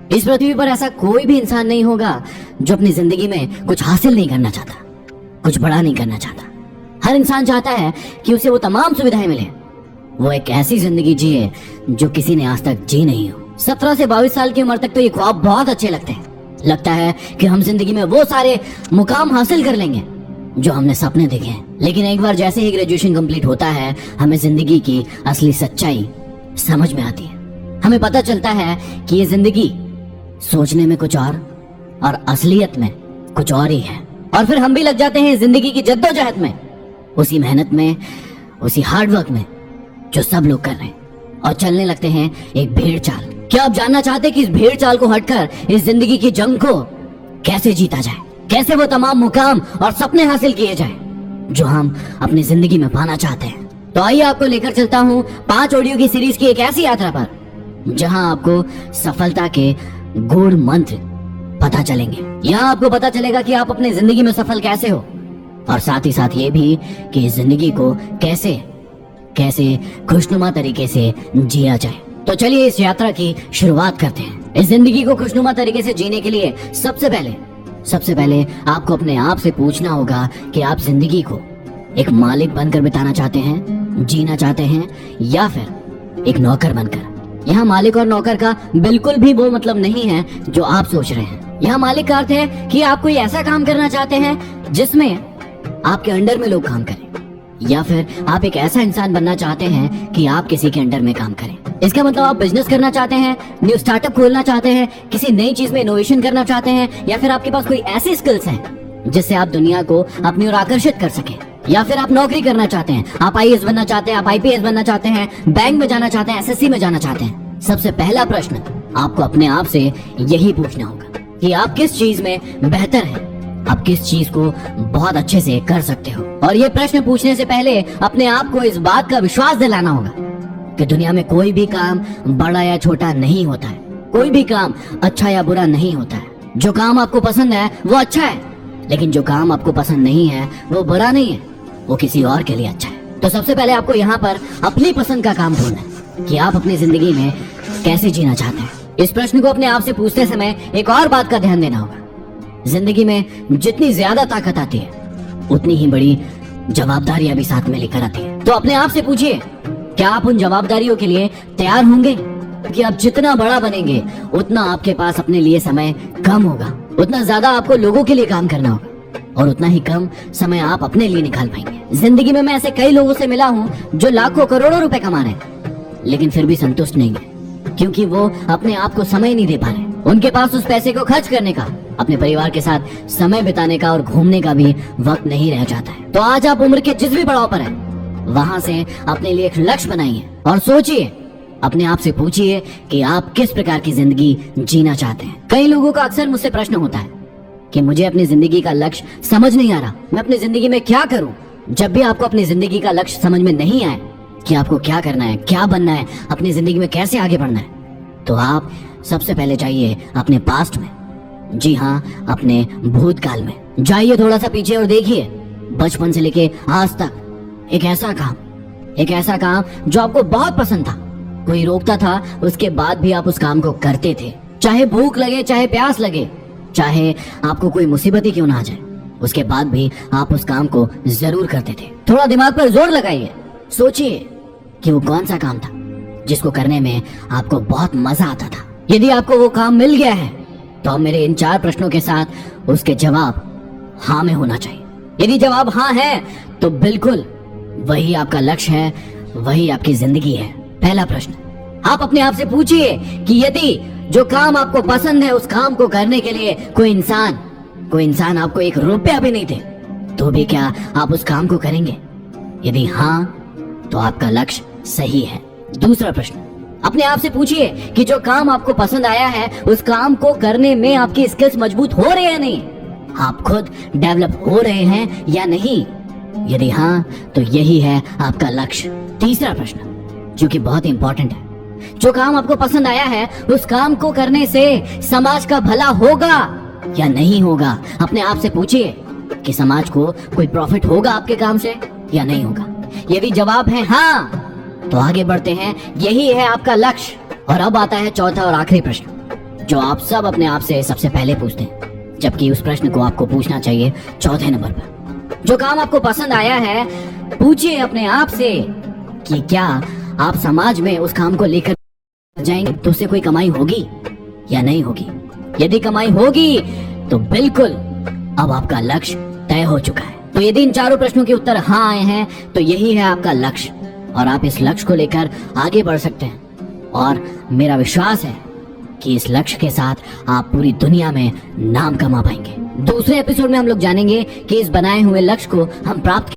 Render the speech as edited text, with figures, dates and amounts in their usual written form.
इस पृथ्वी पर ऐसा कोई भी इंसान नहीं होगा जो अपनी जिंदगी में कुछ हासिल नहीं करना चाहता, कुछ बड़ा नहीं करना चाहता। हर इंसान चाहता है कि उसे वो तमाम सुविधाएं मिले, वो एक ऐसी जिंदगी जिए जो किसी ने आज तक जी नहीं हो। 17 से 22 साल की उम्र तक तो ये ख्वाब बहुत अच्छे लगते हैं। लगता है कि हम जिंदगी में वो सारे मुकाम हासिल कर लेंगे जो हमने सपने देखे हैं। लेकिन एक बार जैसे ही ग्रेजुएशन कंप्लीट होता है, हमें जिंदगी की असली सच्चाई समझ में आती है। हमें पता चलता है कि ये जिंदगी सोचने में कुछ और असलियत में कुछ और ही है। और फिर हम भी लग जाते हैं जिंदगी की जद्दोजहद में, उसी मेहनत में, उसी हार्डवर्क में जो सब लोग कर रहे हैं, और चलने लगते हैं एक भेड़ चाल। क्या आप जानना चाहते हैं कि इस भेड़ चाल को हटकर इस जिंदगी की जंग को कैसे जीता जाए, कैसे वो तमाम मुकाम और सपने हासिल किए जाए जो हम अपनी जिंदगी में पाना चाहते हैं? तो आइए आपको लेकर चलता हूँ 5 ऑडियो की सीरीज की एक ऐसी यात्रा पर जहां आपको सफलता के गूढ़ मंत्र पता चलेंगे। यहाँ आपको पता चलेगा कि आप अपनी जिंदगी में सफल कैसे हो, और साथ ही साथ ये भी कि इस जिंदगी को कैसे कैसे खुशनुमा तरीके से जिया जाए। तो चलिए इस यात्रा की शुरुआत करते हैं। इस जिंदगी को खुशनुमा तरीके से जीने के लिए सबसे पहले आपको अपने आप से पूछना होगा कि आप जिंदगी को एक मालिक बनकर बिताना चाहते हैं, जीना चाहते हैं, या फिर एक नौकर बनकर। यहाँ मालिक और नौकर का बिल्कुल भी वो मतलब नहीं है जो आप सोच रहे हैं। यहाँ मालिक का अर्थ है कि आप कोई ऐसा काम करना चाहते हैं जिसमें आपके अंडर में लोग काम करें, या फिर आप एक ऐसा इंसान बनना चाहते हैं कि आप किसी के अंडर में काम करें। इसका मतलब आप बिजनेस करना चाहते हैं, न्यू स्टार्टअप खोलना चाहते हैं, किसी नई चीज में इनोवेशन करना चाहते हैं, या फिर आपके पास कोई ऐसी स्किल्स हैं जिससे आप दुनिया को अपनी ओर आकर्षित कर सके। या फिर आप नौकरी करना चाहते हैं, आप आईएएस बनना चाहते हैं, आप आईपीएस बनना चाहते हैं, बैंक में जाना चाहते हैं, एसएससी में जाना चाहते हैं। सबसे पहला प्रश्न आपको अपने आप से यही पूछना होगा कि आप किस चीज में बेहतर हैं, आप किस चीज को बहुत अच्छे से कर सकते हो। और ये प्रश्न पूछने से पहले अपने आप को इस बात का विश्वास दिलाना होगा कि दुनिया में कोई भी काम बड़ा या छोटा नहीं होता है, कोई भी काम अच्छा या बुरा नहीं होता है। जो काम आपको पसंद है वो अच्छा है, लेकिन जो काम आपको पसंद नहीं है वो बुरा नहीं है, वो किसी और के लिए अच्छा है। तो सबसे पहले आपको यहाँ पर अपनी पसंद का काम ढूंढना है कि आप अपनी जिंदगी में कैसे जीना चाहते हैं। इस प्रश्न को अपने आप से पूछते समय एक और बात का ध्यान देना होगा, जिंदगी में जितनी ज्यादा ताकत आती है उतनी ही बड़ी जवाबदारियां भी साथ में लेकर आती है। तो अपने आप से पूछिए, क्या आप उन जवाबदारियों के लिए तैयार होंगे? कि आप जितना बड़ा बनेंगे उतना आपके पास अपने लिए समय कम होगा, उतना ज्यादा आपको लोगों के लिए काम करना होगा, और उतना ही कम समय आप अपने लिए निकाल पाएंगे। जिंदगी में मैं ऐसे कई लोगों से मिला हूँ जो लाखों करोड़ों रुपए कमा रहे हैं, लेकिन फिर भी संतुष्ट नहीं है, क्योंकि वो अपने आप को समय नहीं दे पा रहे। उनके पास उस पैसे को खर्च करने का, अपने परिवार के साथ समय बिताने का और घूमने का भी वक्त नहीं रह जाता है। तो आज आप उम्र के जिस भी पड़ाव पर हैं, वहां से अपने लिए एक लक्ष्य बनाइए और सोचिए, अपने आप से पूछिए कि आप किस प्रकार की जिंदगी जीना चाहते हैं। कई लोगों का अक्सर मुझसे प्रश्न होता है कि मुझे अपनी जिंदगी का लक्ष्य समझ नहीं आ रहा, मैं अपनी जिंदगी में क्या करूं? जब भी आपको अपनी जिंदगी का लक्ष्य समझ में नहीं आए कि आपको क्या करना है, क्या बनना है, अपनी जिंदगी में कैसे आगे बढ़ना है, तो आप सबसे पहले जाइए अपने पास्ट में, जी हाँ अपने भूतकाल में जाइए, थोड़ा सा पीछे और देखिए बचपन से लेके आज तक एक ऐसा काम जो आपको बहुत पसंद था, कोई रोकता था उसके बाद भी आप उस काम को करते थे, चाहे भूख लगे, चाहे प्यास लगे, चाहे आपको कोई मुसीबत ही क्यों ना आ जाए, उसके बाद भी आप उस काम को जरूर करते थे। थोड़ा दिमाग पर जोर लगाइए, सोचिए कि वो कौन सा काम था जिसको करने में आपको बहुत मजा आता था। यदि आपको वो काम मिल गया है तो अब मेरे इन 4 प्रश्नों के साथ उसके जवाब हाँ में होना चाहिए। यदि जवाब हाँ है तो बिल्कुल वही आपका लक्ष्य है, वही आपकी जिंदगी है। पहला प्रश्न, आप अपने आप से पूछिए कि यदि जो काम आपको पसंद है उस काम को करने के लिए कोई इंसान आपको 1 रुपया भी नहीं दे, तो भी क्या आप उस काम को करेंगे? यदि हाँ तो आपका लक्ष्य सही है। दूसरा प्रश्न, अपने आप से पूछिए कि जो काम आपको पसंद आया है उस काम को करने में आपकी स्किल्स मजबूत हो रहे हैं नहीं, आप खुद डेवलप हो रहे हैं या नहीं? यदि हाँ तो यही है आपका लक्ष्य। तीसरा प्रश्न, जो कि बहुत इंपॉर्टेंट है, जो काम आपको पसंद आया है उस काम को करने से समाज का भला होगा या नहीं होगा? अपने आप से पूछिए कि समाज को कोई प्रॉफिट होगा आपके काम से या नहीं होगा। यदि जवाब है हाँ तो आगे बढ़ते हैं, यही है आपका लक्ष्य। और अब आता है चौथा और आखिरी प्रश्न, जो आप सब अपने आप से सबसे पहले पूछते हैं, जबकि उस प्रश्न को आपको पूछना चाहिए 14 नंबर पर। जो काम आपको पसंद आया है, पूछिए अपने आप से कि क्या आप समाज में उस काम को लेकर जाएंगे तो उससे कोई कमाई होगी या नहीं होगी। यदि कमाई होगी तो बिल्कुल अब आपका लक्ष्य तय हो चुका है। तो यदि इन चारों प्रश्नों के उत्तर हाँ आए हैं तो यही है आपका लक्ष्य और आप इस लक्ष्य को लेकर आगे बढ़ सकते हैं। और मेरा विश्वास है कि इस लक्ष्य के साथ आप पूरी दुनिया में नाम कमा पाएंगे। दूसरे एपिसोड में हम लोग जानेंगे कि इस बनाए हुए लक्ष्य को हम प्राप्त